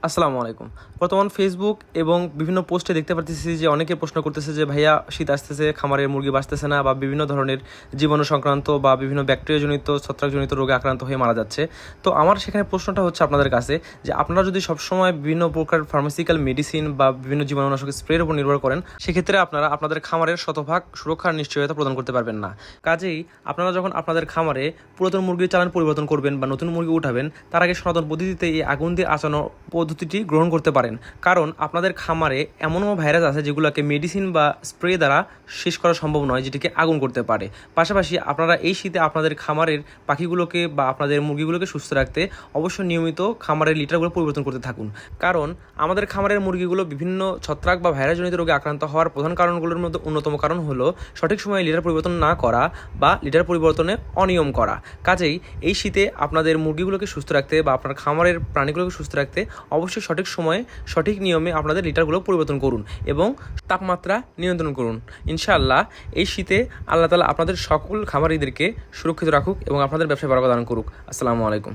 আসসালামু আলাইকুম। বর্তমান ফেসবুক এবং বিভিন্ন পোস্টে দেখতে পারতেছি যে অনেকে প্রশ্ন করতেছে যে ভাইয়া শীত আসতেছে, খামারের মুরগি বাঁচতেছে না, বা বিভিন্ন ধরনের জীবাণু সংক্রান্ত বা বিভিন্ন ব্যাকটেরিয়াজনিত ছত্রাকজনিত রোগে আক্রান্ত হয়ে মারা যাচ্ছে। তো আমার সেখানে প্রশ্নটা হচ্ছে আপনাদের কাছে যে আপনারা যদি সবসময় বিভিন্ন প্রকার ফার্মাসিক্যাল মেডিসিন বা বিভিন্ন জীবাণুনাশক স্প্রের উপর নির্ভর করেন, সেক্ষেত্রে আপনারা আপনাদের খামারের শতভাগ সুরক্ষার নিশ্চয়তা প্রদান করতে পারবেন না। কাজেই আপনারা যখন আপনাদের খামারে পুরাতন মুরগির চালান পরিবর্তন করবেন বা নতুন মুরগি উঠাবেন, তার আগে সনাতন পদ্ধতিতে এই আগুন দিয়ে আঁচানো পদ্ধতিটি গ্রহণ করতে পারেন। কারণ আপনাদের খামারে এমনও ভাইরাস আছে যেগুলোকে মেডিসিন বা স্প্রে দ্বারা শেষ করা সম্ভব নয়, যেটিকে আগুন করতে পারে। পাশাপাশি আপনারা এই শীতে আপনাদের খামারের পাখিগুলোকে বা আপনাদের মুরগিগুলোকে সুস্থ রাখতে অবশ্যই নিয়মিত খামারের লিটারগুলো পরিবর্তন করতে থাকুন। কারণ আমাদের খামারের মুরগিগুলো বিভিন্ন ছত্রাক বা ভাইরাসজনিত রোগে আক্রান্ত হওয়ার প্রধান কারণগুলোর মধ্যে অন্যতম কারণ হলো সঠিক সময়ে লিটার পরিবর্তন না করা বা লিটার পরিবর্তনে অনিয়ম করা। কাজেই এই শীতে আপনাদের মুরগিগুলোকে সুস্থ রাখতে বা আপনার খামারের প্রাণীগুলোকে সুস্থ রাখতে অবশ্যই সঠিক সময়ে সঠিক নিয়মে আপনাদের লিটারগুলো পরিবর্তন করুন এবং তাপমাত্রা নিয়ন্ত্রণ করুন। ইনশাআল্লাহ এই শীতে আল্লাহ তাআলা আপনাদের সকল খামারিদেরকে সুরক্ষিত রাখুক এবং আপনাদের ব্যবসায় বরকত দান করুক। আসসালামু আলাইকুম।